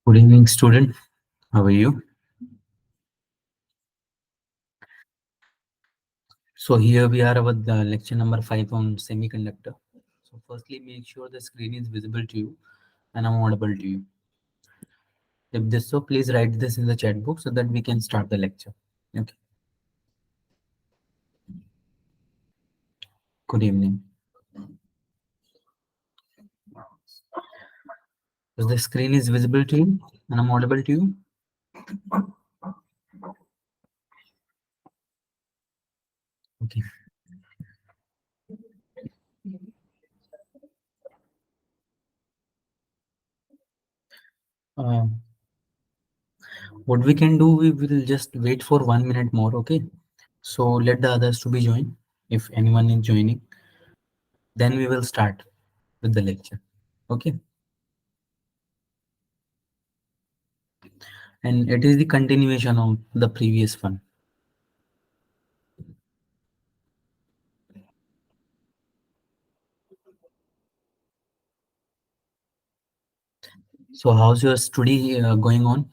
Good evening, student. How are you? So here we are with the lecture number 5 on semiconductor. So firstly, make sure the screen is visible to you and I'm audible to you. If this so, please write this in the chat box so that we can start the lecture. Okay. Good evening. So the screen is visible to you and I'm audible to you. Okay. Uh, what we can do, we will just wait for 1 minute more. Okay. So let the others to be join. If anyone is joining, then we will start with the lecture. Okay. And it is the continuation of the previous one. So how's your study going on?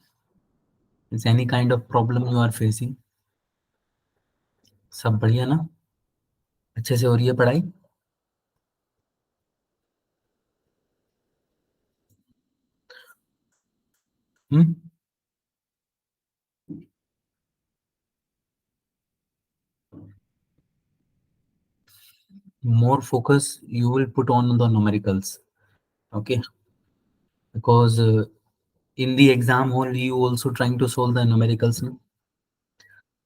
Is any kind of problem you are facing? सब बढ़िया ना? अच्छे से हो रही है पढ़ाई? Hmm? More focus you will put on the numericals. Okay, because in the exam hall you also trying to solve the numericals. No?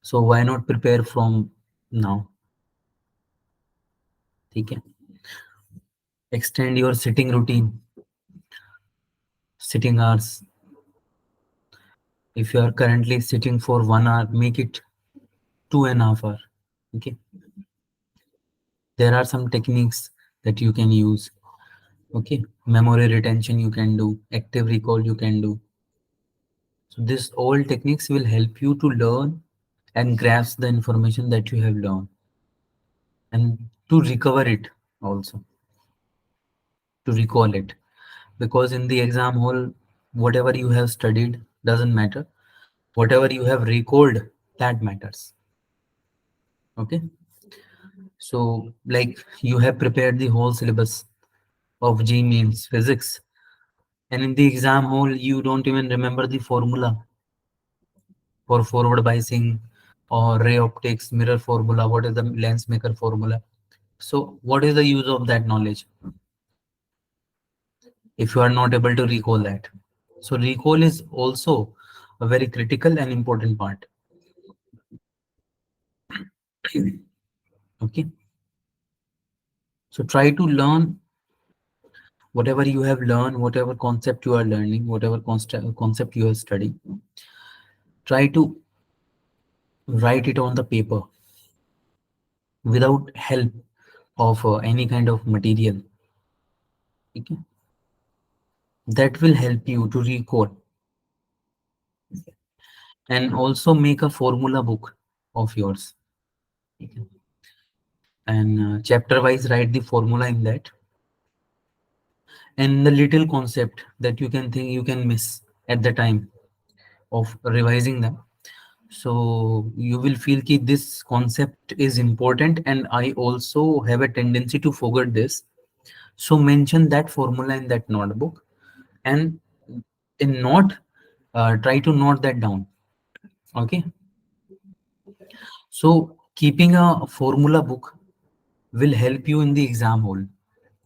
So why not prepare from now? ठीक है. Extend your sitting routine, sitting hours. If you are currently sitting for 1 hour, make it 2.5 hours. Okay. There are some techniques that you can use. Okay, memory retention you can do, active recall you can do. So this all techniques will help you to learn and grasp the information that you have learned and to recover it also, to recall it, because in the exam hall whatever you have studied doesn't matter, whatever you have recalled that matters. Okay, so like you have prepared the whole syllabus of G means physics, and in the exam hall you don't even remember the formula for forward biasing or ray optics, mirror formula, what is the lens maker formula. So what is the use of that knowledge if you are not able to recall that? So recall is also a very critical and important part. Okay. So try to learn whatever you have learned, whatever concept you are learning, whatever concept you have studied. Try to write it on the paper without help of any kind of material. Okay. That will help you to recall, and also make a formula book of yours. Okay. And chapter wise write the formula in that, and the little concept that you can think you can miss at the time of revising them. So you will feel that this concept is important and I also have a tendency to forget this. So mention that formula in that notebook, and in note, try to note that down. Okay. So keeping a formula book will help you in the exam hall.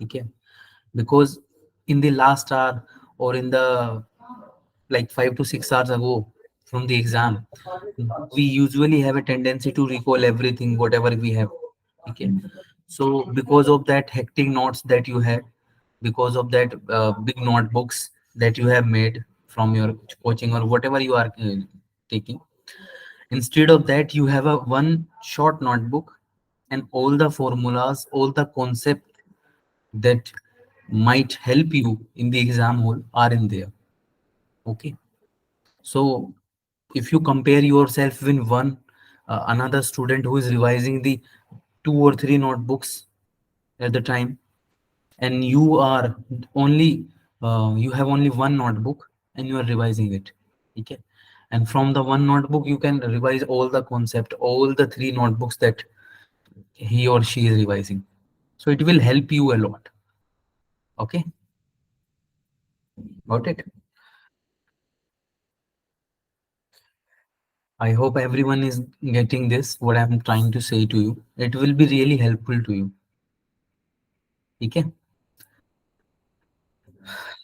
Okay, because in the last hour or in the like 5 to 6 hours ago from the exam, we usually have a tendency to recall everything whatever we have. Okay, so because of that hectic notes that you had, because of that big notebooks that you have made from your coaching or whatever you are taking, instead of that you have a one short notebook, and all the formulas, all the concept that might help you in the exam hall are in there. Okay, so if you compare yourself with one another student who is revising the 2 or 3 notebooks at the time, and you are only you have only one notebook, and you are revising it. Okay. And from the one notebook you can revise all the concept, all the three notebooks that he or she is revising. So it will help you a lot. Okay, got it? I hope everyone is getting this, what I'm trying to say to you. It will be really helpful to you. Okay.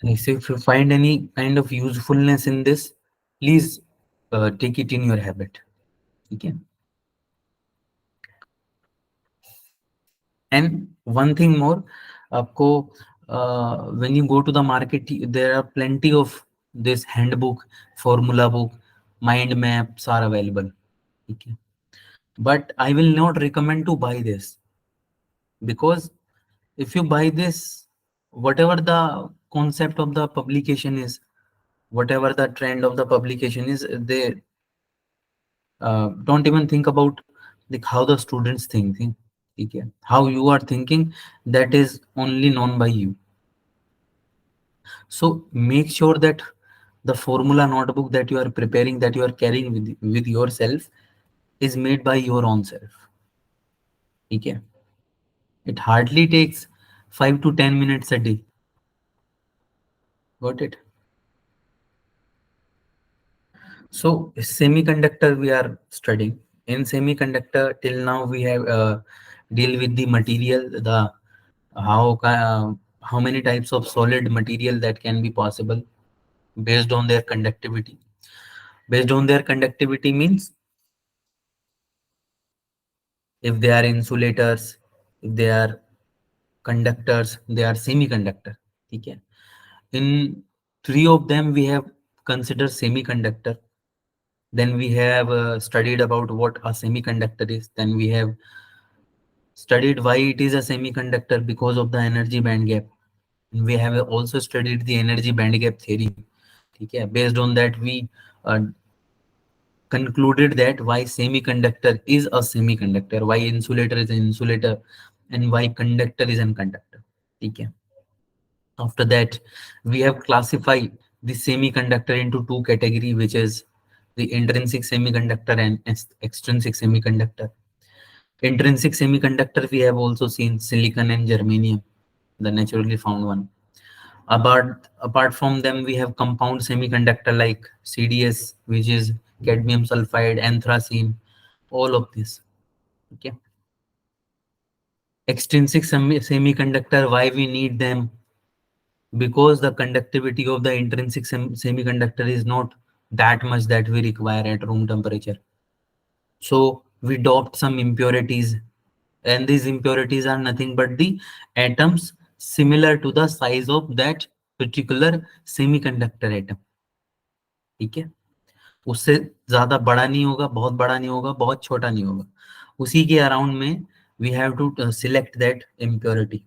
So if you find any kind of usefulness in this, please take it in your habit. Okay. And one thing more, आपको when you go to the market, there are plenty of this handbook, formula book, mind maps are available. Okay. But I will not recommend to buy this, because if you buy this, whatever the concept of the publication is, whatever the trend of the publication is, they don't even think about like how the students think. Okay. How you are thinking, that is only known by you. So make sure that the formula notebook that you are preparing, that you are carrying with yourself, is made by your own self. Okay. It hardly takes 5 to 10 minutes a day. Got it? So semiconductor we are studying. In semiconductor, till now we have deal with the material, the how many types of solid material that can be possible based on their conductivity. Based on their conductivity means if they are insulators, if they are conductors, they are semiconductor. Okay. In three of them we have considered semiconductor. Then we have studied about what a semiconductor is. Then we have studied why it is a semiconductor, because of the energy band gap. And we have also studied the energy band gap theory. Okay. Based on that, we uh, concluded that why semiconductor is a semiconductor, why insulator is an insulator, and why conductor is a conductor. Okay. After that, we have classified the semiconductor into two categories, which is the intrinsic semiconductor and extrinsic semiconductor. Intrinsic semiconductor, we have also seen silicon and germanium, the naturally found one. Apart from them, we have compound semiconductor like CDS, which is cadmium sulfide, anthracene, all of this. Okay. Extrinsic semiconductor, why we need them? Because the conductivity of the intrinsic semiconductor is not that much that we require at room temperature. So we doped some impurities, and these impurities are nothing but the atoms similar to the size of that particular semiconductor atom. ठीक है, उससे ज्यादा बड़ा नहीं होगा, बहुत बड़ा नहीं होगा, बहुत छोटा नहीं होगा, उसी के अराउंड में we have to select that impurity.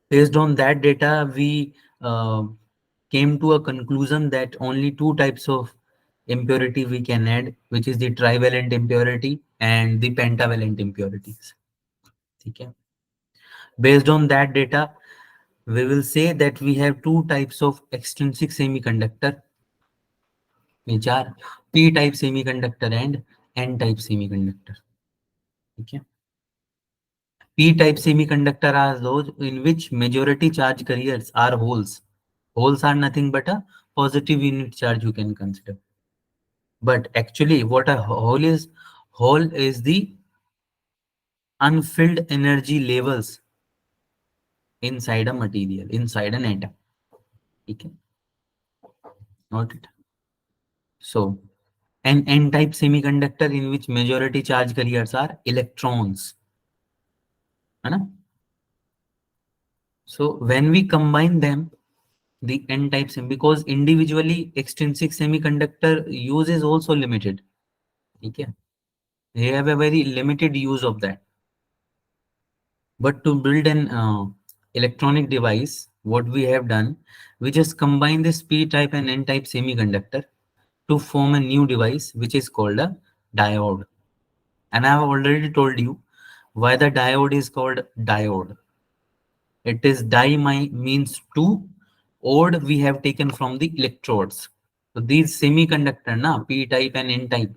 Based on that data, we came to a conclusion that only two types of impurity we can add, which is the trivalent impurity and the pentavalent impurities. Okay. Based on that data, we will say that we have two types of extrinsic semiconductor, which are p-type semiconductor and n-type semiconductor. Okay. P-type semiconductor are those in which majority charge carriers are holes. Holes are nothing but a positive unit charge you can consider. But actually what a hole is the unfilled energy levels inside a material, inside an atom. Okay. Not it. So an n-type semiconductor in which majority charge carriers are electrons. Right? So when we combine them, the n type because individually extrinsic semiconductor use is also limited. Okay. They have a very limited use of that. But to build an electronic device, what we have done, we just combine this p-type and n-type semiconductor to form a new device, which is called a diode. And I have already told you why the diode is called diode. It is means two, Ode we have taken from the electrodes. So these semiconductor, na, P type and N type,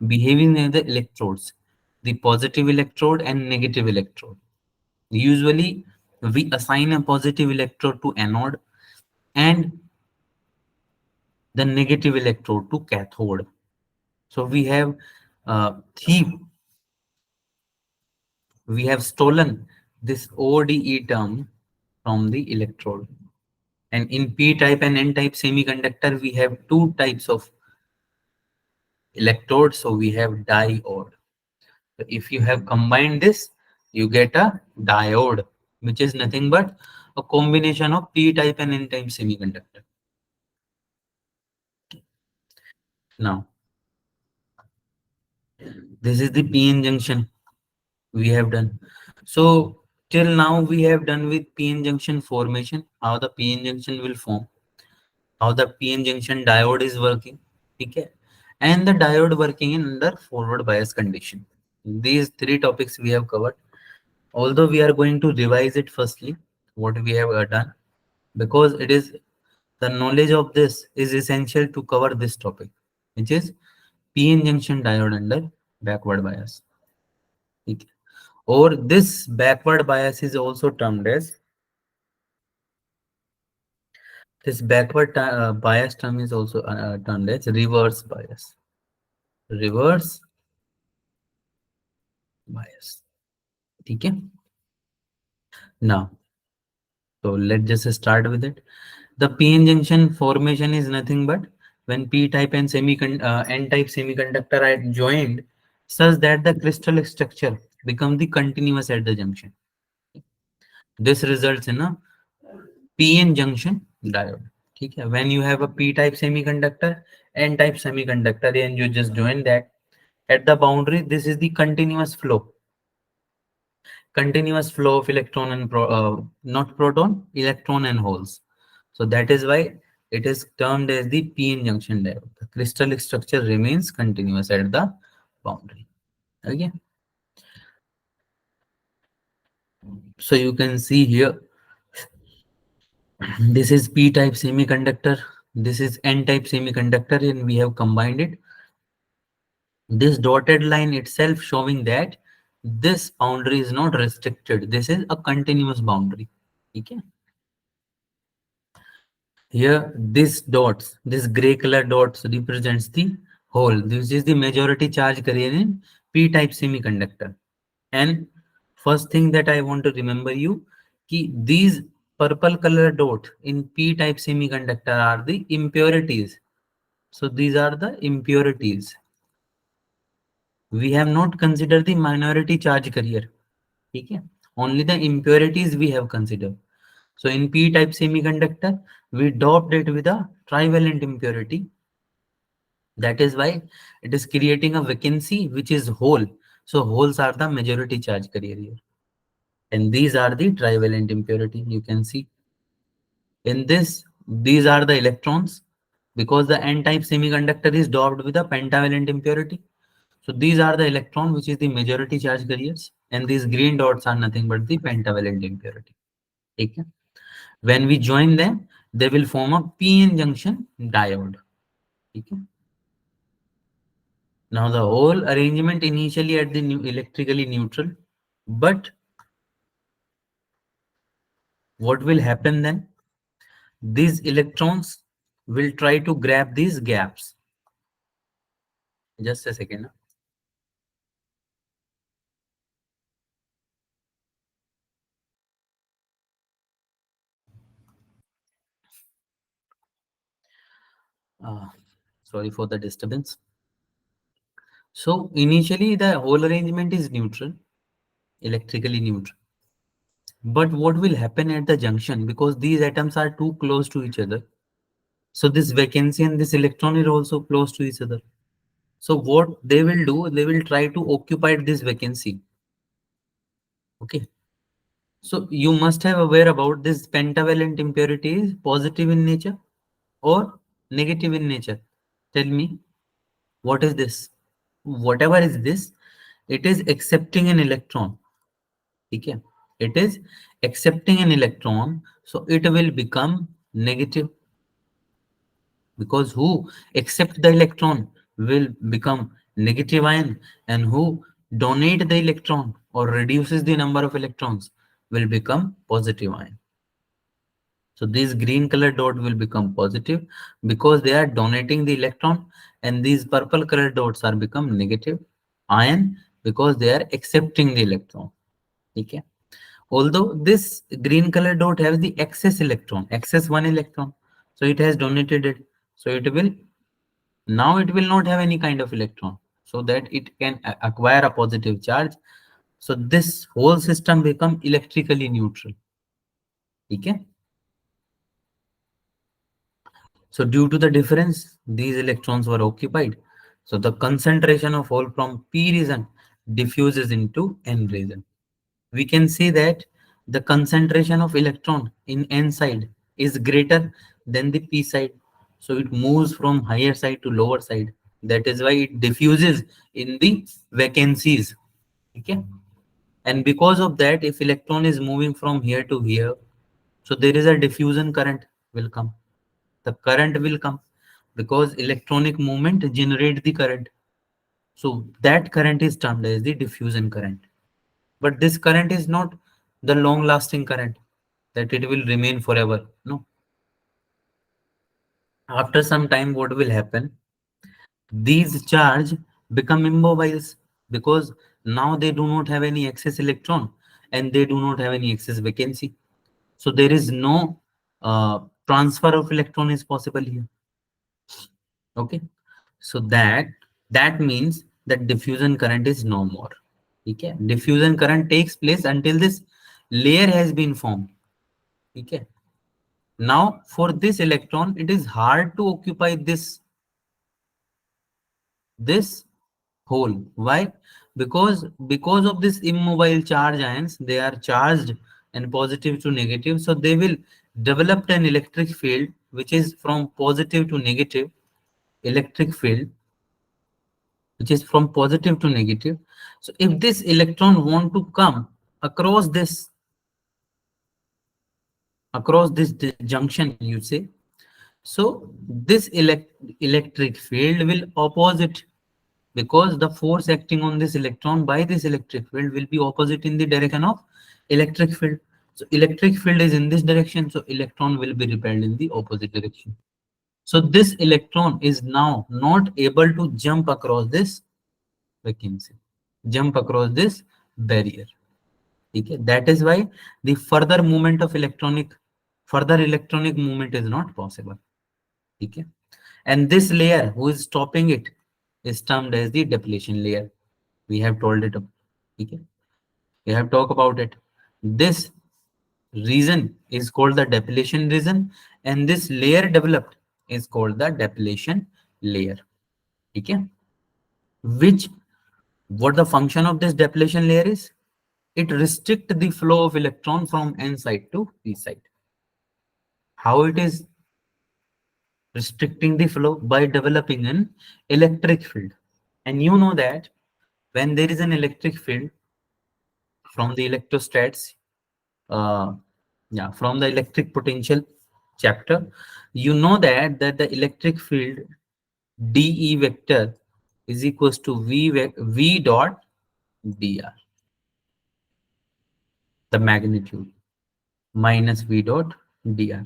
behaving as the electrodes, the positive electrode and negative electrode. Usually, we assign a positive electrode to anode and the negative electrode to cathode. So thief, we have stolen this ODE term from the electrode. And in P type and N type semiconductor, we have two types of electrodes. So we have diode. So if you have combined this, you get a diode, which is nothing but a combination of P type and N type semiconductor. Now, this is the PN junction we have done. So till now we have done with PN junction formation, how the PN junction will form, how the PN junction diode is working, okay, and the diode working in under forward bias condition. These three topics we have covered. Although we are going to revise it firstly, what we have done, because it is the knowledge of this is essential to cover this topic, which is PN junction diode under backward bias. Okay. Or this backward bias is also termed as, this bias term is also termed as reverse bias. Reverse bias. Okay. Now, so let's just start with it. The PN junction formation is nothing but when P type and N type semiconductor are joined such that the crystal structure become the continuous at the junction. This results in a PN junction diode. Okay. When you have a P type semiconductor, N type semiconductor, and you just join that at the boundary, this is the continuous flow of electron and not proton, electron and holes. So that is why it is termed as the PN junction diode. The crystal structure remains continuous at the boundary. Okay. So you can see here, this is P type semiconductor, this is N type semiconductor, and we have combined it. This dotted line itself showing that this boundary is not restricted. This is a continuous boundary. Okay. Here, this gray color dots represents the hole. This is the majority charge carrier in P-type semiconductor. And first thing that I want to remember you, these purple color dot in P-type semiconductor are the impurities. So these are the impurities. We have not considered the minority charge carrier. Okay? Only the impurities we have considered. So in P-type semiconductor, we doped it with a trivalent impurity. That is why it is creating a vacancy which is hole. So holes are the majority charge carrier here. And these are the trivalent impurity. You can see in this, these are the electrons because the N-type semiconductor is doped with a pentavalent impurity. So these are the electron which is the majority charge carriers, and these green dots are nothing but the pentavalent impurity. Okay. When we join them, they will form a PN junction diode. Okay. Now the whole arrangement initially at the electrically neutral, but what will happen then? These electrons will try to grab these gaps. Just a second. Uh, Sorry for the disturbance. So initially the whole arrangement is neutral, electrically neutral. But what will happen at the junction, because these atoms are too close to each other? So this vacancy and this electron are also close to each other. So what they will do, they will try to occupy this vacancy. Okay. So you must have aware about this pentavalent impurity is positive in nature or negative in nature. Tell me, what is this? Whatever is this, it is accepting an electron. Okay. It is accepting an electron. So it will become negative, because who accept the electron will become negative ion, and who donate the electron or reduces the number of electrons will become positive ion. So these green color dot will become positive because they are donating the electron, and these purple color dots are become negative ion because they are accepting the electron. Okay. Although this green color dot has the excess electron, excess one electron, so it has donated it. So it will, now it will not have any kind of electron, so that it can acquire a positive charge. So this whole system become electrically neutral. Okay. So due to the difference, these electrons were occupied. So the concentration of hole from p region diffuses into n region. We can say that the concentration of electron in n side is greater than the p side. So it moves from higher side to lower side. That is why it diffuses in the vacancies. Okay. And because of that, if electron is moving from here to here, so there is a diffusion current will come. The current will come because electronic movement generate the current. So that current is termed as the diffusion current. But this current is not the long lasting current that it will remain forever. No. After some time, what will happen? These charge become immobiles because now they do not have any excess electron and they do not have any excess vacancy. So there is no transfer of electron is possible here. Okay. So that means that diffusion current is no more. Okay. Diffusion current takes place until this layer has been formed. Okay. Now for this electron, it is hard to occupy this hole. Why? Because of this immobile charge ions, they are charged and positive to negative, so they will develop an electric field which is from positive to negative electric field, which is from positive to negative. So if this electron want to come across this junction, you say, so this electric field will opposite, because the force acting on this electron by this electric field will be opposite in the direction of electric field. So electric field is in this direction, so electron will be repelled in the opposite direction. So this electron is now not able to jump across this vacancy, jump across this barrier. Okay, that is why the further electronic movement is not possible. Okay, and this layer who is stopping it is termed as the depletion layer. We have told it. Okay, we have talked about it. This region is called the depletion region, and this layer developed is called the depletion layer. Okay, which what the function of this depletion layer is? It restricts the flow of electron from n side to p side. How it is restricting the flow? By developing an electric field. And you know that when there is an electric field from the electrostats, uh, yeah, from the electric potential chapter, you know that the electric field dE vector is equals to v dot dr, the magnitude, minus v dot dr.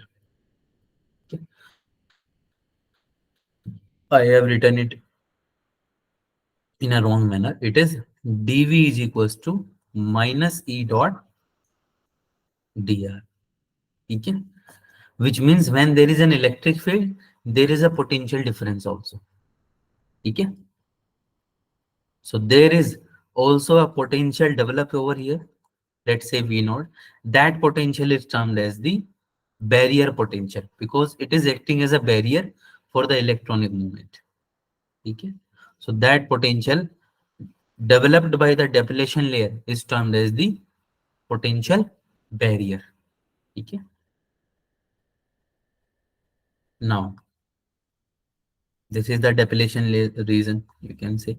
Okay. I have written it in a wrong manner. It is dv is equals to minus e dot dr. Okay. Which means when there is an electric field, there is a potential difference also. Okay. So there is also a potential developed over here. Let's say V naught. That potential is termed as the barrier potential because it is acting as a barrier for the electronic movement. Okay. So that potential developed by the depletion layer is termed as the potential barrier. Okay. Now this is the depletion layer reason, you can say.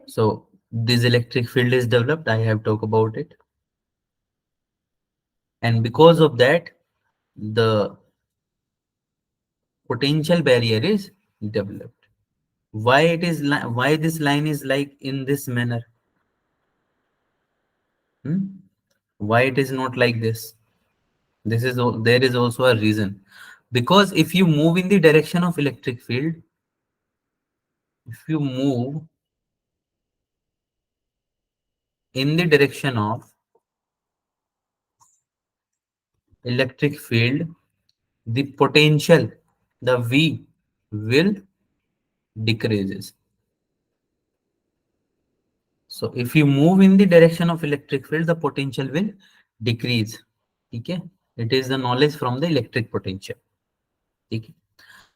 So this electric field is developed. I have talked about it. and because of that, the potential barrier is developed. Why it is why this line is like in this manner? Hmm? Why it is not like this? This is there is also a reason, because if you move in the direction of electric field, if you move in the direction of electric field, the potential, the V will decreases. So if you move in the direction of electric field, the potential will decrease. Okay, it is the knowledge from the electric potential. Okay.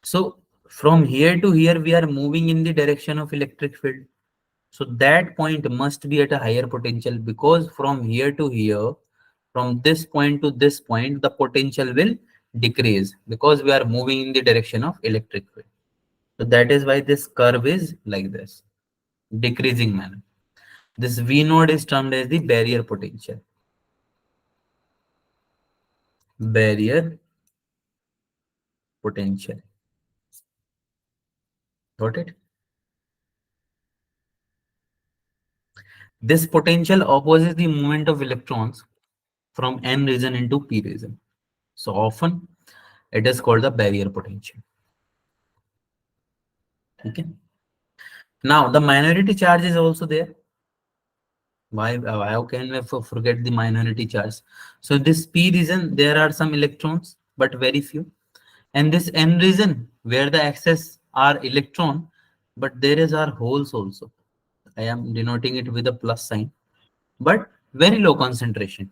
So from here to here, we are moving in the direction of electric field. So that point must be at a higher potential, because from here to here, from this point to this point, the potential will decrease because we are moving in the direction of electric field. So that is why this curve is like this, decreasing manner. This V node is termed as the barrier potential. Barrier potential. Got it? This potential opposes the movement of electrons from n region into p region. So often it is called the barrier potential. Okay. Now the minority charge is also there. Why? How can we forget the minority charge? So this p region, there are some electrons, but very few. And this n region, where the excess are electron, but there is our holes also. I am denoting it with a plus sign, but very low concentration.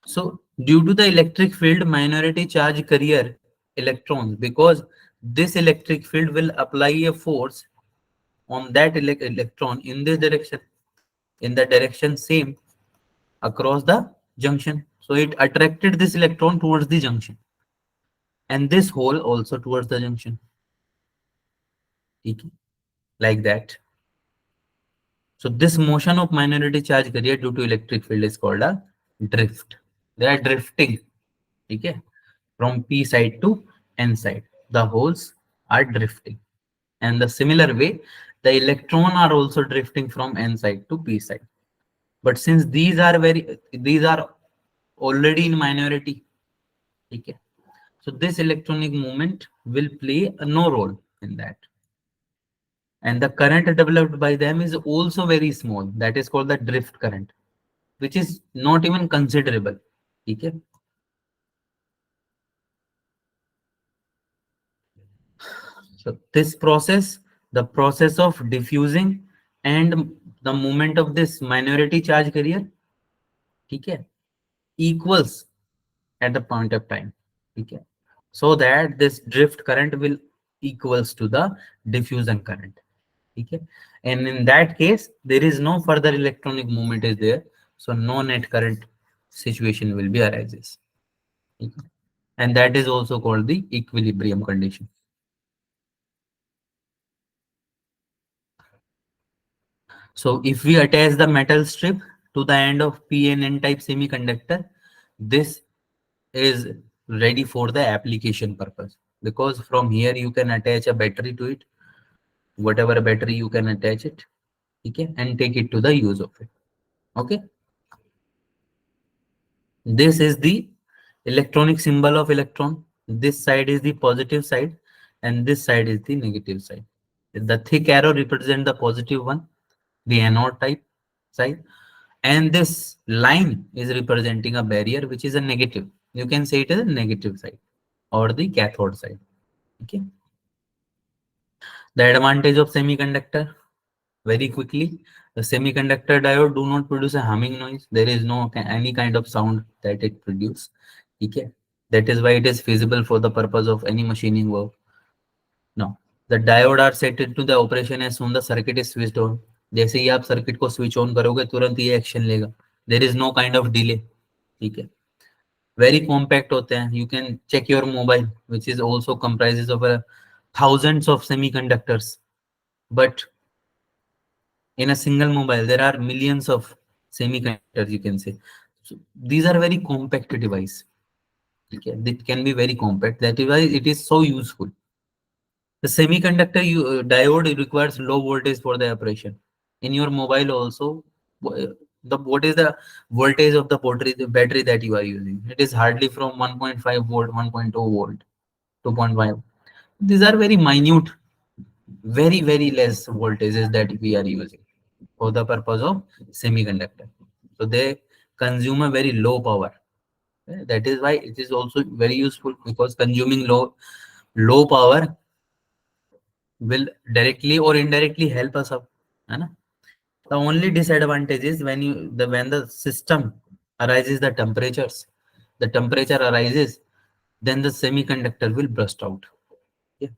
So due to the electric field, minority charge carrier electrons, because this electric field will apply a force on that electron in this direction, in the direction same across the junction. So it attracted this electron towards the junction, and this hole also towards the junction. Okay. Like that. So this motion of minority charge carrier due to electric field is called a drift. They are drifting. Okay. From p side to n side, the holes are drifting, and the similar way the electron are also drifting from n side to p side. But since these are already in minority, okay, so this electronic movement will play no role in that, and the current developed by them is also very small, that is called the drift current, which is not even considerable. Okay. So this process, the process of diffusing and the movement of this minority charge carrier, okay, equals at the point of time. Okay. So that this drift current will equals to the diffusion current. Okay. And in that case, there is no further electronic movement is there. So no net current situation will be arises. Okay. And that is also called the equilibrium condition. So if we attach the metal strip to the end of P and N type semiconductor, this is ready for the application purpose, because from here you can attach a battery to it, whatever battery you can attach it, okay, and take it to the use of it. Okay. This is the electronic symbol of electron. This side is the positive side and this side is the negative side. The thick arrow represents the positive one, the anode type side, and this line is representing a barrier which is a negative. You can say it as a negative side or the cathode side. Okay. The advantage of semiconductor, very quickly, the semiconductor diode do not produce a humming noise. There is no any kind of sound that it produces. Okay. That is why it is feasible for the purpose of any machining work. Now the diode are set into the operation as soon the circuit is switched on. जैसे ही आप circuit को switch on करोगे तुरंत ये action लेगा. There is no kind of delay. ठीक है. Very compact होते हैं. You can check your mobile which is also comprises of thousands of semiconductors, but in a single mobile there are millions of semiconductors, you can say. So these are very compact device. Okay, it can be very compact. That is why it is so useful. The semiconductor diode requires low voltage for the operation. In your mobile also, the what is the voltage of the battery that you are using? It is hardly from 1.5 volt, 1.2 volt, 2.5. These are very minute, very less voltages that we are using for the purpose of semiconductor. So they consume a very low power. That is why it is also very useful, because consuming low power will directly or indirectly help us out. है ना? The only disadvantage is when the system arises the temperature arises, then the semiconductor will burst out. Yeah.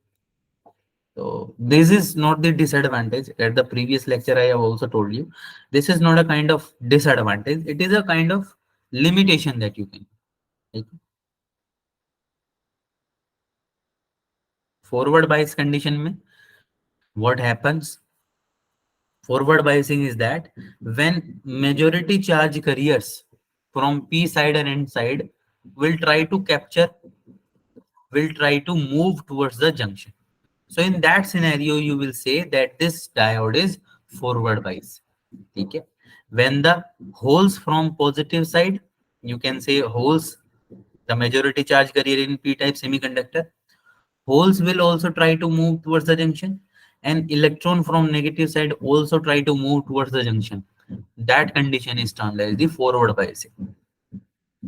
So this is not the disadvantage. At the previous lecture, I have also told you, this is not a kind of disadvantage. It is a kind of limitation that you can. Like, forward bias condition में what happens? Forward biasing is that when majority charge carriers from P side and N side will try to capture, will try to move towards the junction. So in that scenario, you will say that this diode is forward bias. Okay. When the holes from positive side, you can say holes, the majority charge carrier in P-type semiconductor, holes will also try to move towards the junction, and electron from negative side also try to move towards the junction. That condition is termed as the forward biasing.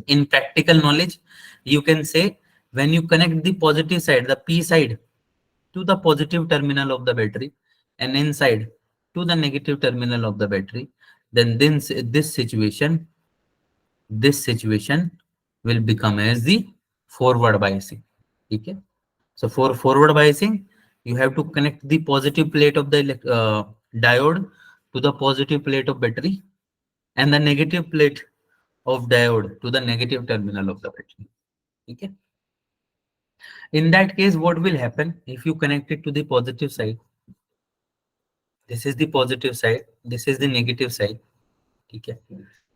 In practical knowledge, you can say when you connect the positive side, the P side, to the positive terminal of the battery, and inside to the negative terminal of the battery, then this situation will become as the forward biasing. Okay. So for forward biasing, you have to connect the positive plate of the diode to the positive plate of battery, and the negative plate of diode to the negative terminal of the battery. Okay. In that case, what will happen if you connect it to the positive side? This is the positive side. This is the negative side. Okay.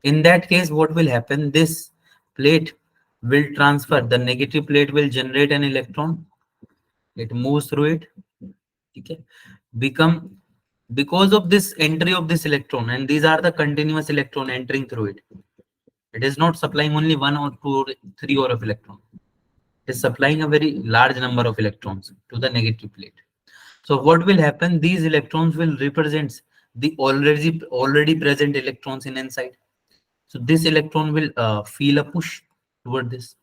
In that case, what will happen? This plate will transfer. The negative plate will generate an electron. It moves through it. Okay. Become because of this entry of this electron, and these are the continuous electron entering through it. It is not supplying only one or two or three or of electron. It is supplying a very large number of electrons to the negative plate. So what will happen? These electrons will represent the already present electrons in inside. So this electron will feel a push toward this.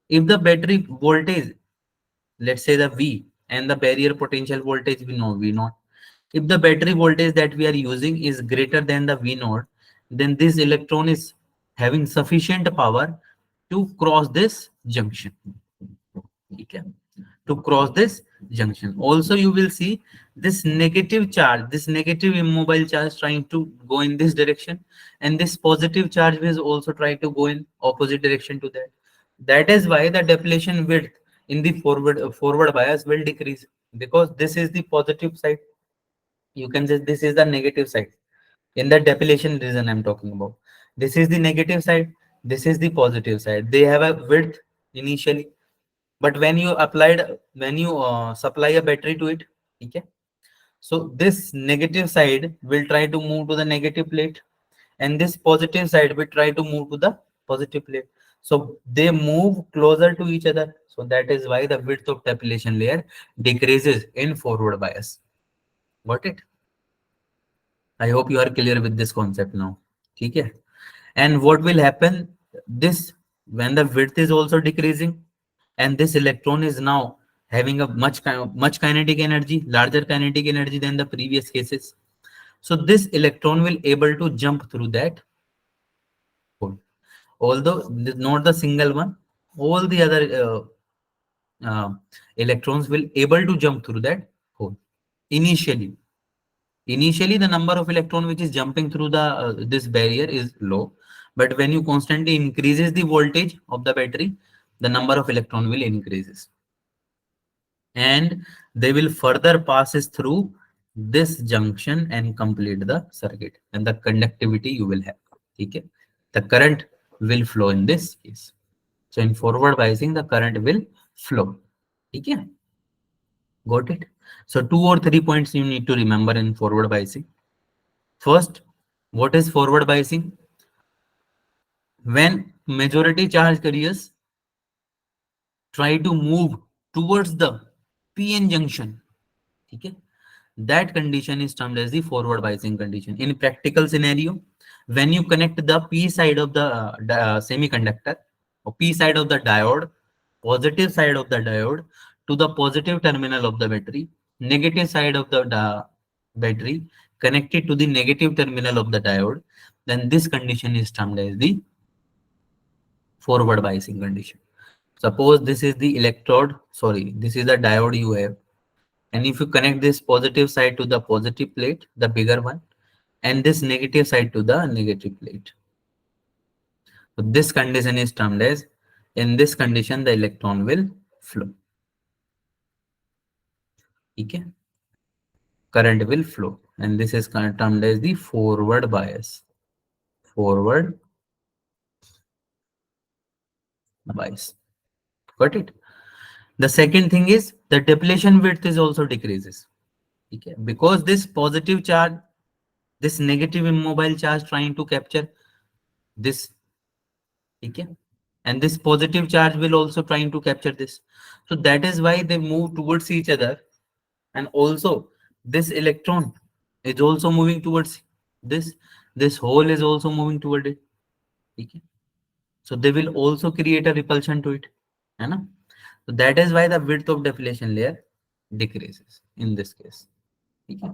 If the battery voltage, let's say the V, and the barrier potential voltage we know V naught. If the battery voltage that we are using is greater than the V naught, then this electron is having sufficient power to cross this junction. Okay. To cross this junction. Also, you will see this negative charge, this negative immobile charge trying to go in this direction, and this positive charge will also try to go in opposite direction to that. That is why the depletion width in the forward bias will decrease, because this is the positive side. You can say this is the negative side. In the depletion region I'm talking about. This is the negative side. This is the positive side. They have a width initially, but when you supply a battery to it, okay, so this negative side will try to move to the negative plate, and this positive side will try to move to the positive plate. So they move closer to each other. So that is why the width of depletion layer decreases in forward bias. Got it? I hope you are clear with this concept now. Okay. And what will happen? This, when the width is also decreasing, and this electron is now having a much kinetic energy, larger kinetic energy than the previous cases. So this electron will able to jump through that hole. Although not the single one, all the other electrons will able to jump through that hole initially. Initially, the number of electron which is jumping through the this barrier is low, but when you constantly increases the voltage of the battery, the number of electron will increases, and they will further passes through this junction and complete the circuit, and the conductivity you will have. Okay, the current will flow in this case. So in forward biasing, the current will flow. Okay, got it? So 2 or 3 points you need to remember in forward biasing. First, what is forward biasing? When majority charge carriers try to move towards the PN junction, okay, that condition is termed as the forward biasing condition. In practical scenario, when you connect the P side of the semiconductor or P side of the diode, positive side of the diode to the positive terminal of the battery, negative side of the battery connected to the negative terminal of the diode, then this condition is termed as the forward biasing condition. Suppose this is the electrode, sorry, this is the diode you have. And if you connect this positive side to the positive plate, the bigger one, and this negative side to the negative plate. So this condition is termed as, in this condition, the electron will flow. Okay? Current will flow. And this is termed as the forward bias. Forward bias. Got it? The second thing is the depletion width is also decreases. Okay? Because this positive charge, this negative immobile charge trying to capture this, okay, and this positive charge will also trying to capture this, so that is why they move towards each other, and also this electron is also moving towards this hole is also moving toward it, okay, so they will also create a repulsion to it, है ना? So that is why the width of depletion layer decreases in this case, okay?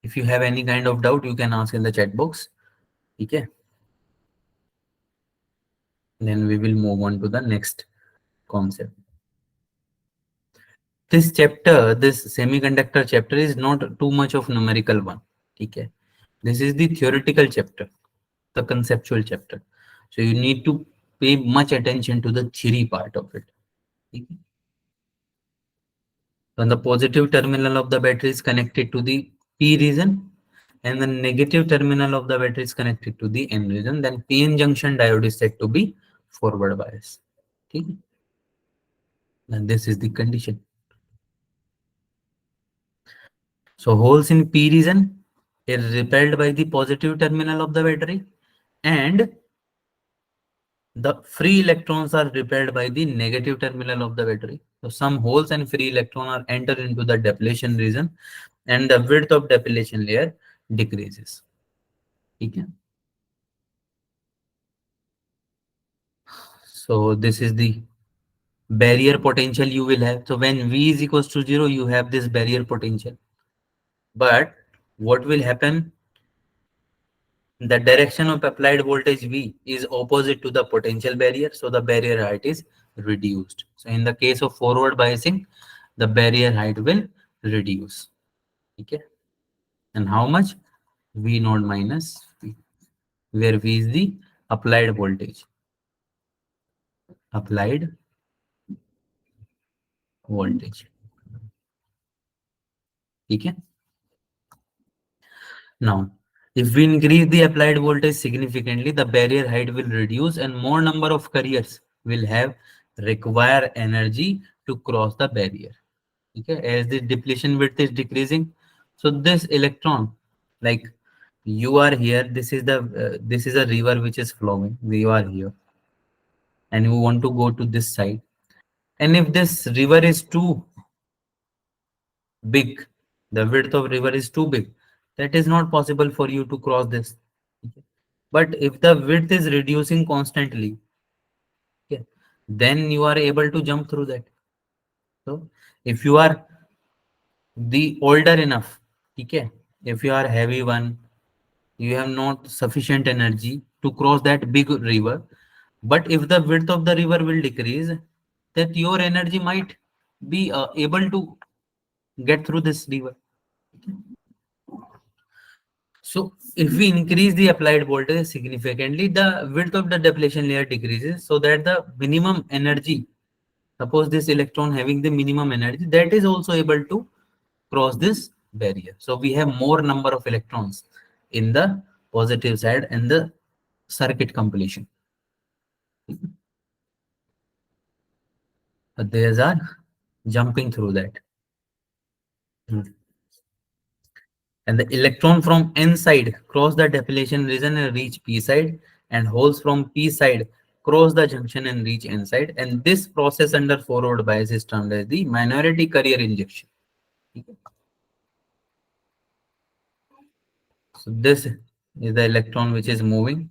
If you have any kind of doubt, you can ask in the chat box. Okay. Then we will move on to the next concept. This chapter, this semiconductor chapter is not too much of numerical one. Okay. This is the theoretical chapter, the conceptual chapter. So you need to pay much attention to the theory part of it. Okay. When the positive terminal of the battery is connected to the P region, and the negative terminal of the battery is connected to the N region, then PN junction diode is said to be forward bias. Okay. And this is the condition. So holes in P region is repelled by the positive terminal of the battery, and the free electrons are repelled by the negative terminal of the battery. So some holes and free electron are entered into the depletion region, and the width of depletion layer decreases. Okay. So this is the barrier potential you will have. So when V is equals to 0, you have this barrier potential. But what will happen? The direction of applied voltage V is opposite to the potential barrier, so the barrier height is reduced. So in the case of forward biasing, the barrier height will reduce. Okay, and how much? V naught minus V, where V is the applied voltage. Applied voltage. Okay. Now, if we increase the applied voltage significantly, the barrier height will reduce and more number of carriers will have require energy to cross the barrier. Okay, as the depletion width is decreasing, so this electron, like you are here, this is a river which is flowing. You are here, and you want to go to this side. And if this river is too big, the width of river is too big, that is not possible for you to cross this. Okay. But if the width is reducing constantly, okay, then you are able to jump through that. So if you are the older enough, okay, if you are heavy one, you have not sufficient energy to cross that big river, but if the width of the river will decrease, that your energy might be able to get through this river. So if we increase the applied voltage significantly, the width of the depletion layer decreases, so that the minimum energy, suppose this electron having the minimum energy, that is also able to cross this barrier. So we have more number of electrons in the positive side and the circuit completion. These are jumping through that. And the electron from N side cross the depletion region and reach P side, and holes from P side cross the junction and reach N side. And this process under forward bias is termed as the minority carrier injection. So this is the electron which is moving.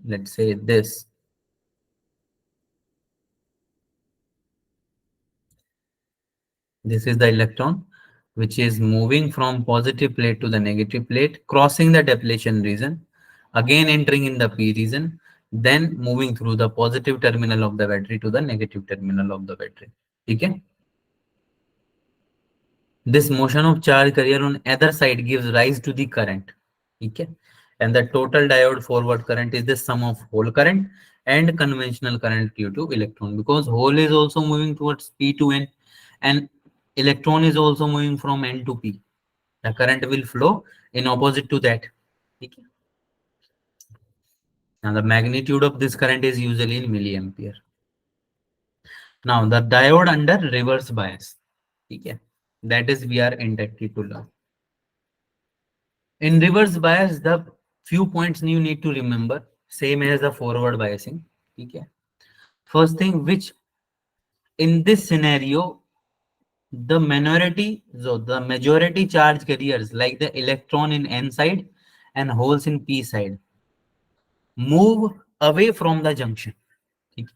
Let's say this. This is the electron which is moving from positive plate to the negative plate, crossing the depletion region, again entering in the P region, then moving through the positive terminal of the battery to the negative terminal of the battery. Okay? This motion of charge carrier on either side gives rise to the current. Okay? And the total diode forward current is the sum of hole current and conventional current due to electron, because hole is also moving towards P to N and electron is also moving from N to P. The current will flow in opposite to that. Okay? Now the magnitude of this current is usually in milliampere. Now the diode under reverse bias. Okay? That is we are intended to learn. In reverse bias, the few points you need to remember, same as the forward biasing. Okay? First thing, which in this scenario, the majority charge carriers like the electron in N side and holes in P side move away from the junction. Okay?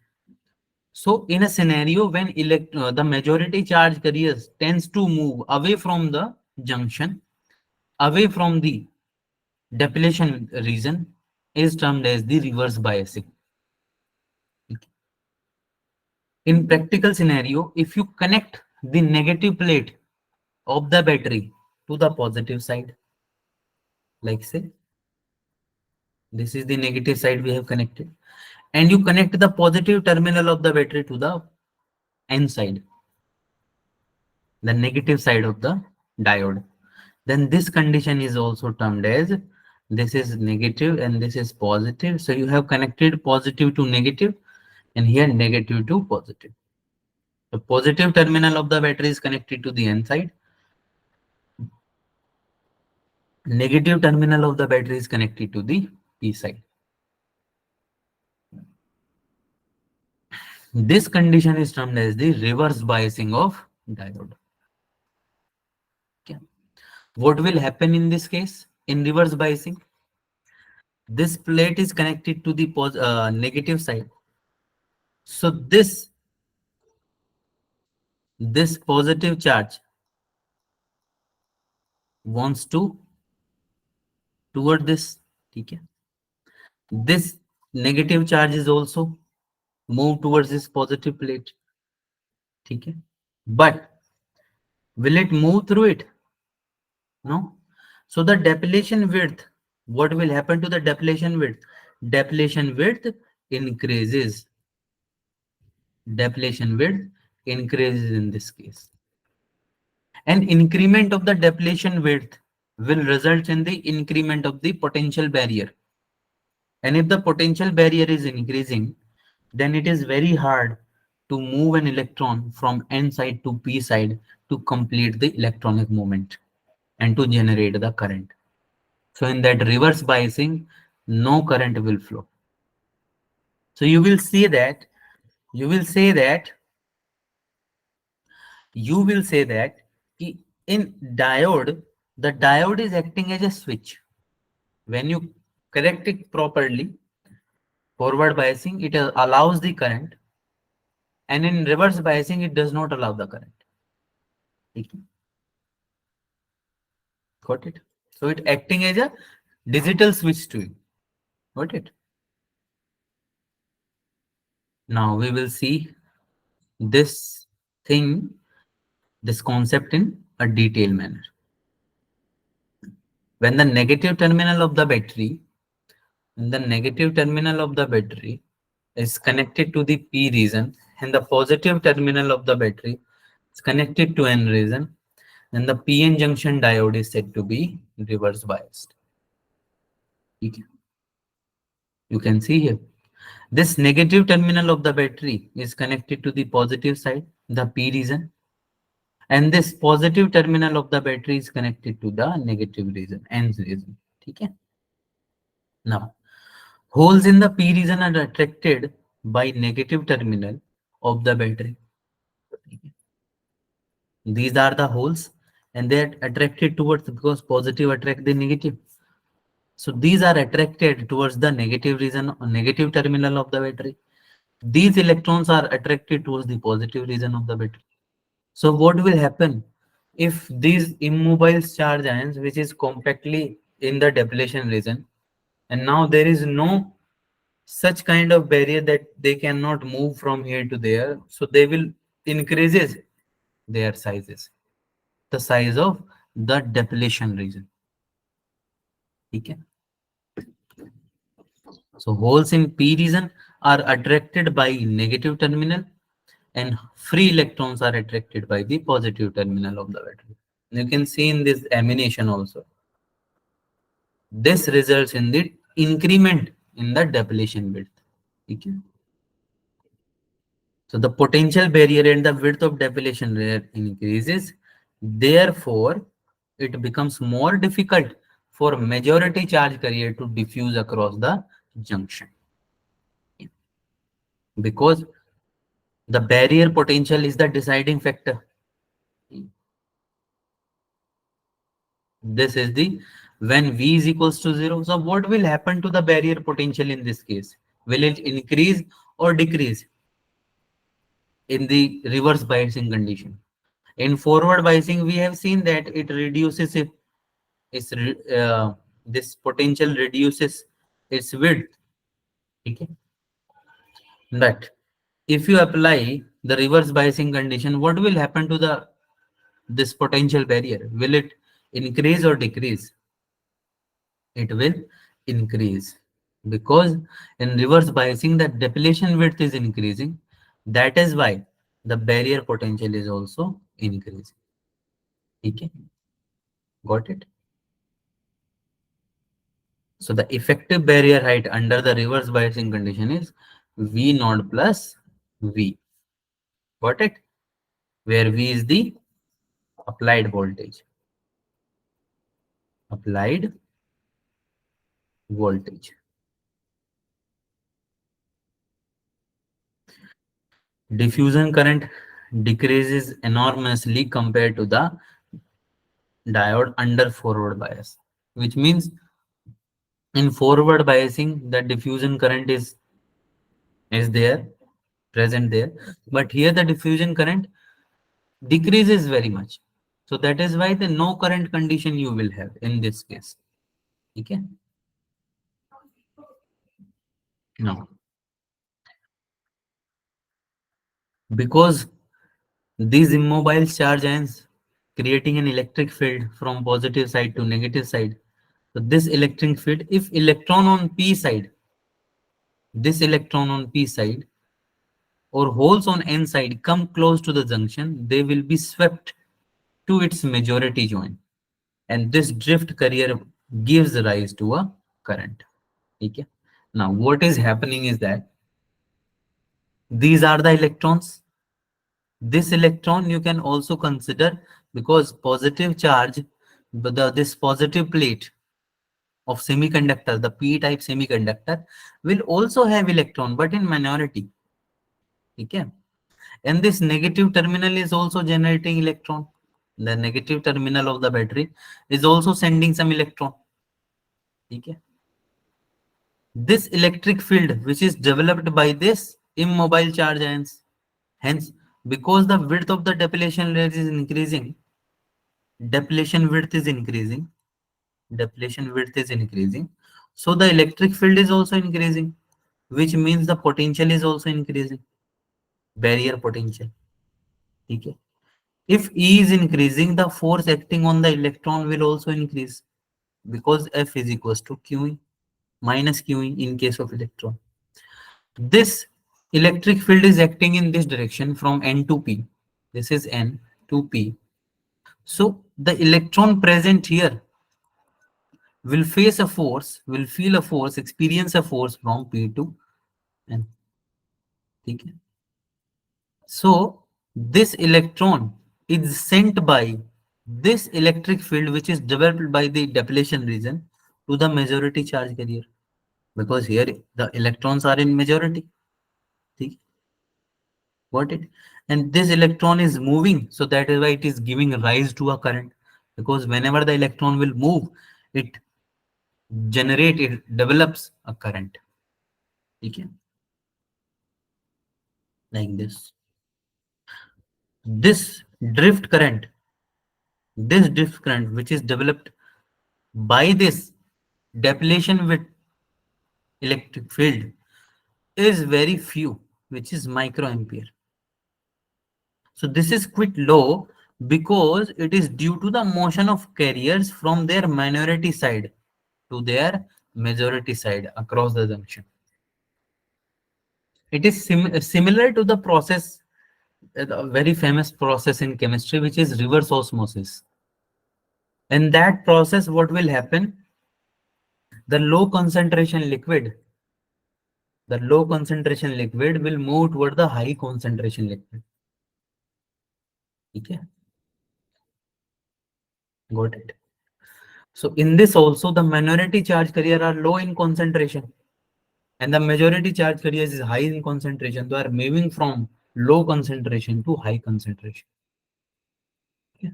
So in a scenario when the majority charge carriers tends to move away from the junction, away from the depletion region, is termed as the reverse biasing. In practical scenario, if you connect the negative plate of the battery to the positive side, like say this is the negative side we have connected, and you connect the positive terminal of the battery to the N side, the negative side of the diode, then this condition is also termed as, this is negative and this is positive. So you have connected positive to negative and here negative to positive. The positive terminal of the battery is connected to the N side. Negative terminal of the battery is connected to the P side. This condition is termed as the reverse biasing of diode. Okay. What will happen in this case? In reverse biasing, this plate is connected to the negative side. So this positive charge wants to toward this. Okay. This negative charge is also move towards this positive plate. Okay. But will it move through it? No. So the depletion width, what will happen to the depletion width? Depletion width increases. Depletion width increases in this case. An increment of the depletion width will result in the increment of the potential barrier. And if the potential barrier is increasing, then it is very hard to move an electron from N side to P side to complete the electronic movement and to generate the current. So in that reverse biasing, no current will flow. So you will say that in diode, the diode is acting as a switch. When you correct it properly, forward biasing, it allows the current, and in reverse biasing, it does not allow the current. Got it? So it acting as a digital switch to you. Got it? Now we will see this thing, this concept in a detailed manner. When the negative terminal of the battery, is connected to the P region and the positive terminal of the battery is connected to N region, and the PN junction diode is said to be reverse biased. You can see here. This negative terminal of the battery is connected to the positive side, the P region, and this positive terminal of the battery is connected to the negative region, N region. Okay? Now, holes in the P region are attracted by negative terminal of the battery. These are the holes, and they are attracted towards because positive attract the negative. So these are attracted towards the negative region or negative terminal of the battery. These electrons are attracted towards the positive region of the battery. So what will happen if these immobile charge ions, which is compactly in the depletion region, and now there is no such kind of barrier that they cannot move from here to there, so they will increases their sizes, the size of the depletion region. Okay. So holes in P region are attracted by negative terminal and free electrons are attracted by the positive terminal of the battery. You can see in this emanation also. This results in the increment in the depletion width. Okay. So the potential barrier and the width of depletion layer increases. Therefore, it becomes more difficult for majority charge carrier to diffuse across the junction. Because the barrier potential is the deciding factor. This is the when V is equals to 0. So what will happen to the barrier potential in this case? Will it increase or decrease in the reverse biasing condition? In forward biasing, we have seen that it reduces if this potential reduces its width. Okay. But if you apply the reverse biasing condition, what will happen to the this potential barrier? Will it increase or decrease? It will increase because in reverse biasing the depletion width is increasing. That is why the barrier potential is also increasing. Okay, got it? So the effective barrier height under the reverse biasing condition is V naught plus V. Got it? Where V is the applied voltage. Applied voltage. Diffusion current decreases enormously compared to the diode under forward bias, which means in forward biasing the diffusion current is there, present there, but here the diffusion current decreases very much. So that is why the no current condition you will have in this case. Okay. Now, because these immobile charge ions creating an electric field from positive side to negative side. So this electric field, if electron on P side, this electron on P side or holes on N side come close to the junction, they will be swept to its majority joint. And this drift carrier gives rise to a current. Okay. Now what is happening is that these are the electrons. This electron you can also consider because positive charge, but this positive plate of semiconductor, the p-type semiconductor will also have electron but in minority. Okay. And this negative terminal is also generating electron. The negative terminal of the battery is also sending some electron. Okay. This electric field which is developed by this immobile charge ions, hence because the width of the depletion layer is increasing, depletion width is increasing, depletion width is increasing, so the electric field is also increasing, which means the potential is also increasing, barrier potential. Okay. If E is increasing, the force acting on the electron will also increase because F is equals to QE minus QE in case of electron. This electric field is acting in this direction from N to P. This is N to P. So the electron present here will face a force, will feel a force, experience a force from P to N. Okay. So this electron is sent by this electric field which is developed by the depletion region to the majority charge carrier, because here the electrons are in majority. See, got it? And this electron is moving, so that is why it is giving rise to a current, because whenever the electron will move, it it develops a current. Okay, like this. This drift current, this drift current which is developed by this depletion with electric field is very few, which is microampere. So this is quite low because it is due to the motion of carriers from their minority side to their majority side across the junction. It is similar to the process, the very famous process in chemistry, which is reverse osmosis. In that process, what will happen? The low concentration liquid, the low concentration liquid will move toward the high concentration liquid. Okay, got it. So in this also, the minority charge carrier are low in concentration and the majority charge carriers is high in concentration. They are moving from low concentration to high concentration. Okay.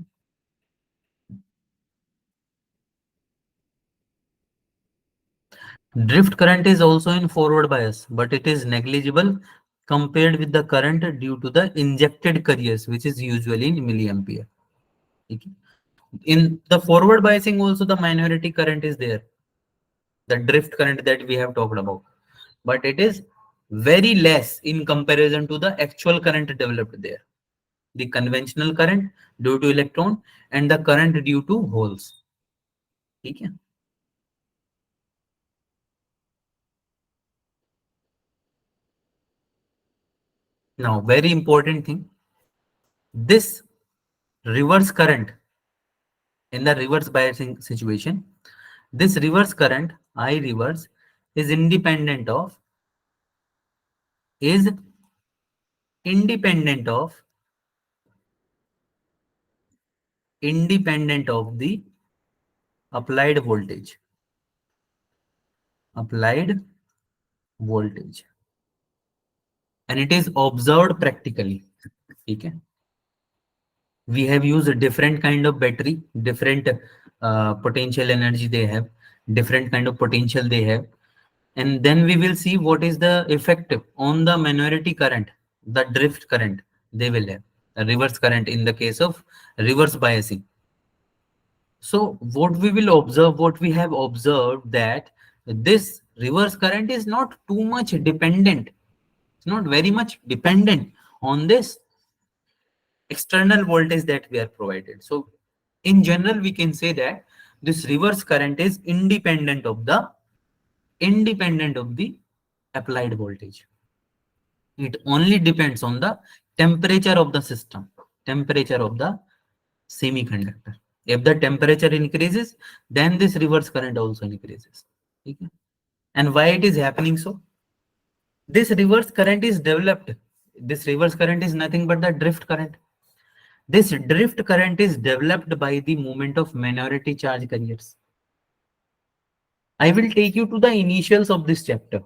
Drift current is also in forward bias, but it is negligible compared with the current due to the injected carriers, which is usually in milliampere. Okay. In the forward biasing also, the minority current is there, the drift current that we have talked about, but it is very less in comparison to the actual current developed there, the conventional current due to electron and the current due to holes. Okay. Now very important thing, this reverse current in the reverse biasing situation, this reverse current I reverse is is independent of the applied voltage, applied voltage, and it is observed practically. Okay. We have used a different kind of battery, different potential energy they have, different kind of potential they have, and then we will see what is the effect on the minority current, the drift current they will have, a reverse current in the case of reverse biasing. So what we will observe, what we have observed, that this reverse current is not too much dependent, it's not very much dependent on this external voltage that we are provided. So in general, we can say that this reverse current is independent of the applied voltage. It only depends on the temperature of the system, temperature of the semiconductor. If the temperature increases, then this reverse current also increases. Okay. And why it is happening so? This reverse current is developed. This reverse current is nothing but the drift current. This drift current is developed by the movement of minority charge carriers. I will take you to the initials of this chapter.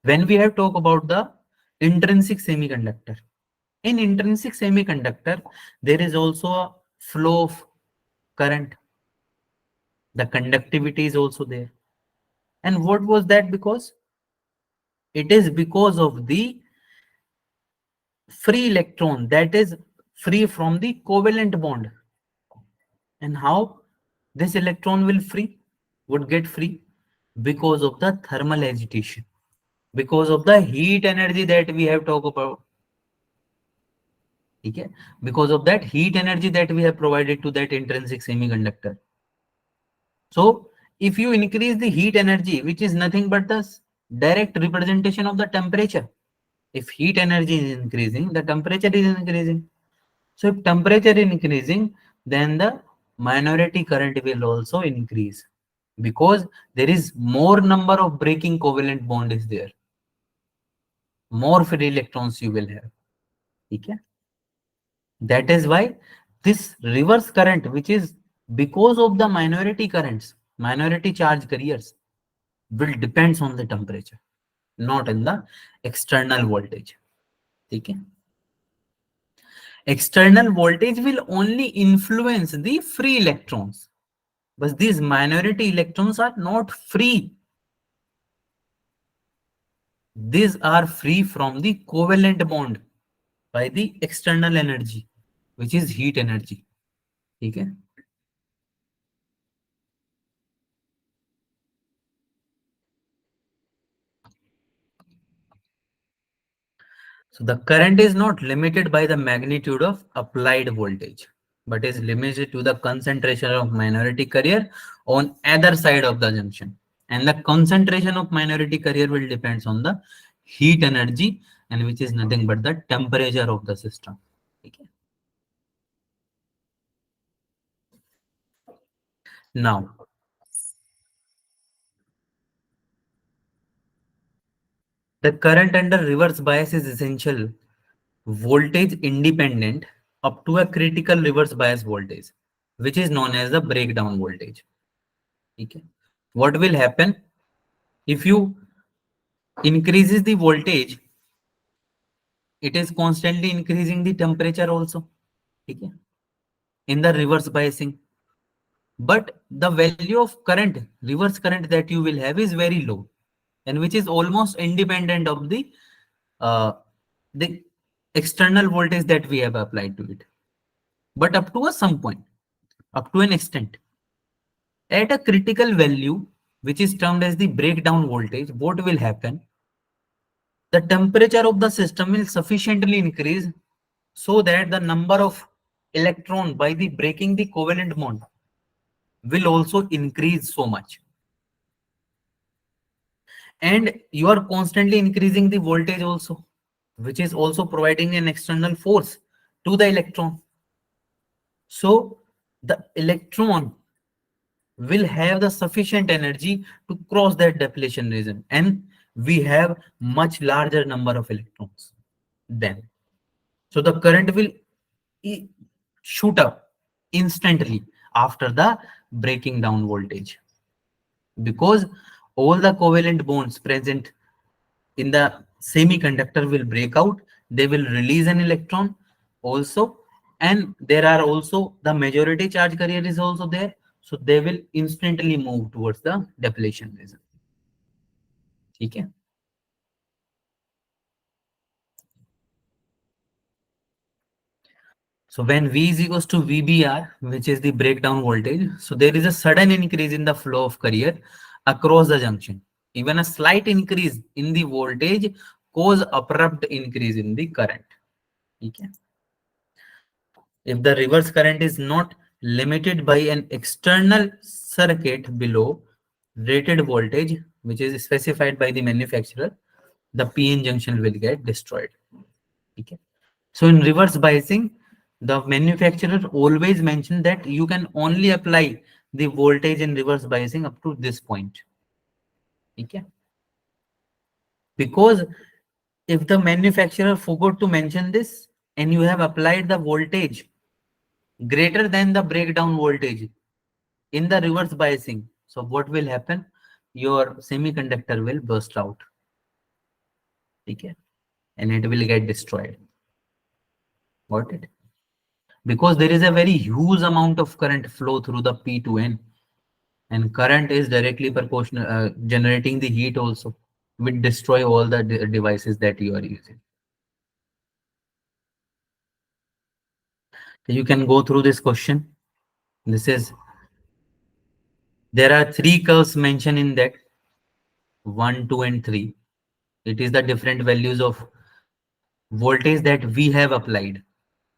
When we have talked about the intrinsic semiconductor. In intrinsic semiconductor, there is also a flow of current. The conductivity is also there. And what was that because? It is because of the free electron that is free from the covalent bond. And how this electron would get free? Because of the thermal agitation, because of the heat energy that we have talked about. Okay? Because of that heat energy that we have provided to that intrinsic semiconductor. So if you increase the heat energy, which is nothing but the direct representation of the temperature, if heat energy is increasing, the temperature is increasing. So if temperature is increasing, then the minority current will also increase, because there is more number of breaking covalent bond is there, more free electrons you will have. Okay? That is why this reverse current, which is because of the minority currents, minority charge carriers, will depends on the temperature, not in the external voltage. Okay? External voltage will only influence the free electrons, but these minority electrons are not free. These are free from the covalent bond by the external energy, which is heat energy. Okay? So the current is not limited by the magnitude of applied voltage, but is limited to the concentration of minority carrier on either side of the junction. And the concentration of minority carrier will depends on the heat energy, and which is nothing but the temperature of the system. Okay. Now, the current under reverse bias is essential voltage independent up to a critical reverse bias voltage, which is known as the breakdown voltage. Okay. What will happen if you increases the voltage? It is constantly increasing the temperature also. Okay. In the reverse biasing, but the value of current, reverse current that you will have is very low, and which is almost independent of uh, the external voltage that we have applied to it, but up to a some point, up to an extent. At a critical value, which is termed as the breakdown voltage, what will happen? The temperature of the system will sufficiently increase so that the number of electron by the breaking the covalent bond will also increase so much. And you are constantly increasing the voltage also, which is also providing an external force to the electron. So the electron will have the sufficient energy to cross that depletion region, and we have much larger number of electrons then. So the current will shoot up instantly after the breaking down voltage, because all the covalent bonds present in the semiconductor will break out. They will release an electron also, and there are also the majority charge carrier is also there, so they will instantly move towards the depletion region. Okay. So when V is equals to VBR, which is the breakdown voltage, so there is a sudden increase in the flow of carrier across the junction. Even a slight increase in the voltage cause abrupt increase in the current. Okay. If the reverse current is not limited by an external circuit below rated voltage, which is specified by the manufacturer, the PN junction will get destroyed. Okay. So in reverse biasing, the manufacturer always mentioned that you can only apply the voltage in reverse biasing up to this point. Okay. Because if the manufacturer forgot to mention this and you have applied the voltage greater than the breakdown voltage in the reverse biasing, so what will happen? Your semiconductor will burst out. Okay. And it will get destroyed. Got it? Because there is a very huge amount of current flow through the P to N, and current is directly proportional generating the heat also, will destroy all the devices that you are using. So you can go through this question. This is, there are three curves mentioned in that, 1, 2, and 3. It is the different values of voltage that we have applied.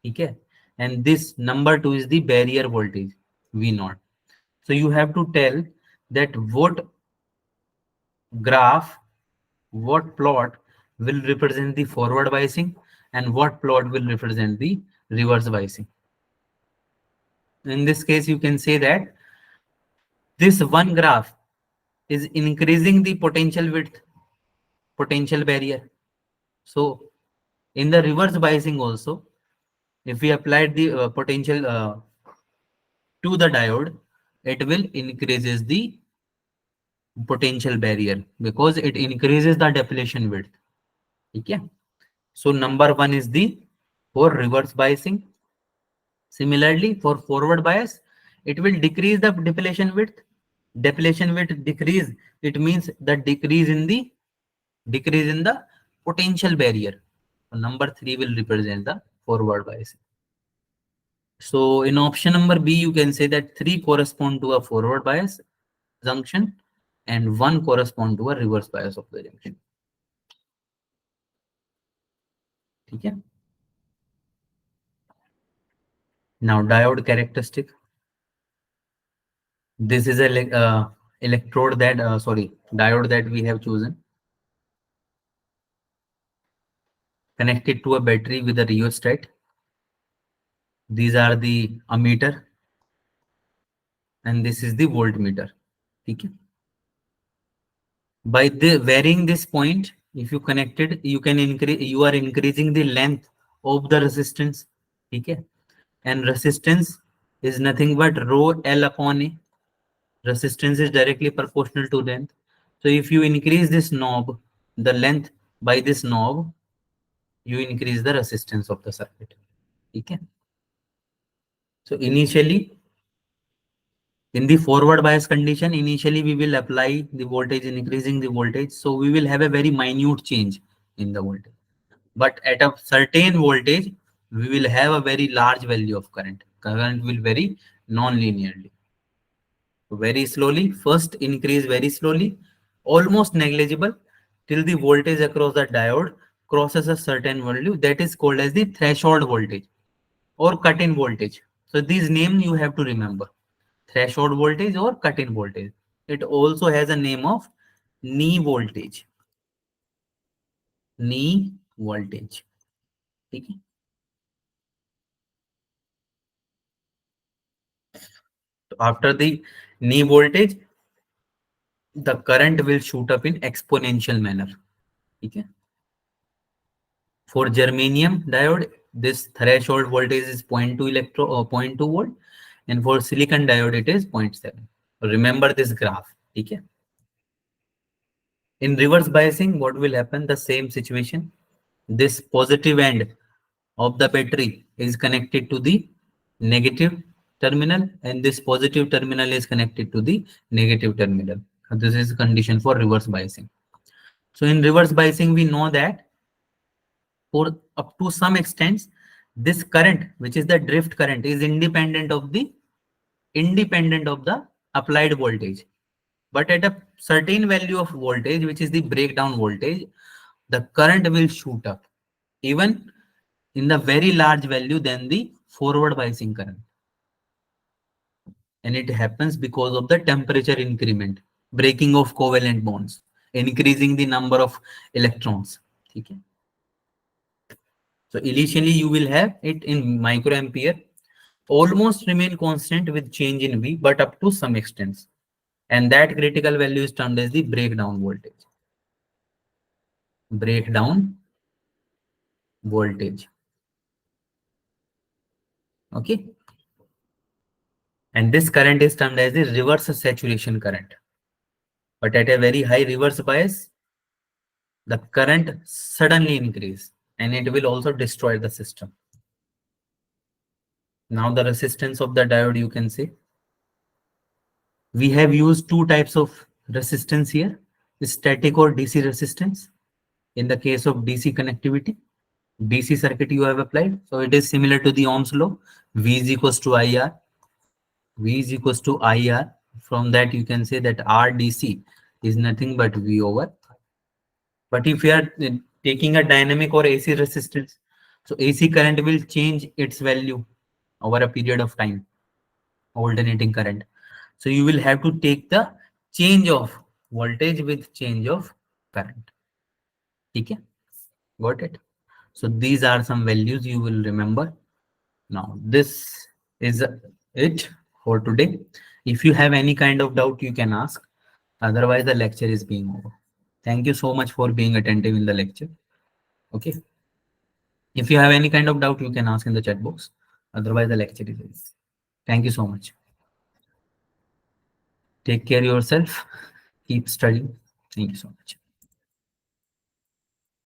Okay. And this number 2 is the barrier voltage, V naught. So you have to tell that what graph, what plot will represent the forward biasing and what plot will represent the reverse biasing. in this case, you can say that this one graph is increasing the potential width, potential barrier. So in the reverse biasing also, if we applied the potential to the diode, it will increases the potential barrier because it increases the depletion width. Okay. So number one is the for reverse biasing. Similarly, for forward bias, it will decrease the depletion width. Depletion width decrease. It means the decrease in the potential barrier. So number three will represent the forward bias. So in option number B, you can say that three correspond to a forward bias junction and one correspond to a reverse bias of the junction. Okay. Now diode characteristic. This is a electrode that sorry diode that we have chosen, connected to a battery with a rheostat. These are the ammeter and this is the voltmeter. Okay. By the varying this point, if you connected, you can increase, you are increasing the length of the resistance. Okay. And resistance is nothing but rho L upon A. Resistance is directly proportional to length. So if you increase this knob, the length by this knob, you increase the resistance of the circuit. Okay. So initially, in the forward bias condition, initially we will apply the voltage, increasing the voltage. So we will have a very minute change in the voltage. But at a certain voltage, we will have a very large value of current. Current will vary non-linearly. Very slowly, first increase very slowly, almost negligible, till the voltage across the diode crosses a certain value that is called as the threshold voltage or cut-in voltage. So these names you have to remember: threshold voltage or cut-in voltage. It also has a name of knee voltage. Knee voltage. Okay. So after the knee voltage, the current will shoot up in exponential manner. Okay. For germanium diode, this threshold voltage is 0.2 zero point 0.2 volt, and for silicon diode it is 0.7. Remember this graph. Okay. In reverse biasing, what will happen? The same situation. This positive end of the battery is connected to the negative terminal, and this positive terminal is connected to the negative terminal. This is condition for reverse biasing. So in reverse biasing, we know that for up to some extent, this current, which is the drift current, is independent of the applied voltage. But at a certain value of voltage, which is the breakdown voltage, the current will shoot up even in the very large value than the forward biasing current. And it happens because of the temperature increment, breaking of covalent bonds, increasing the number of electrons. Okay. So initially you will have it in microampere, almost remain constant with change in V, but up to some extent. And that critical value is termed as the breakdown voltage. Breakdown voltage. Okay. And this current is termed as the reverse saturation current. But at a very high reverse bias, the current suddenly increase and it will also destroy the system. Now the resistance of the diode, you can see. We have used two types of resistance here, static or DC resistance. In the case of DC connectivity, DC circuit you have applied. So it is similar to the Ohm's law. V is equals to IR. V is equals to IR. From that you can say that RDC is nothing but V over. But if you are taking a dynamic or AC resistance, so AC current will change its value over a period of time, alternating current. So you will have to take the change of voltage with change of current. Okay, got it? So these are some values you will remember. Now this is it for today. If you have any kind of doubt, you can ask. Otherwise, the lecture is being over. Thank you so much for being attentive in the lecture. Okay. If you have any kind of doubt, you can ask in the chat box. Otherwise, the lecture is over. Thank you so much. Take care yourself. Keep studying. Thank you so much.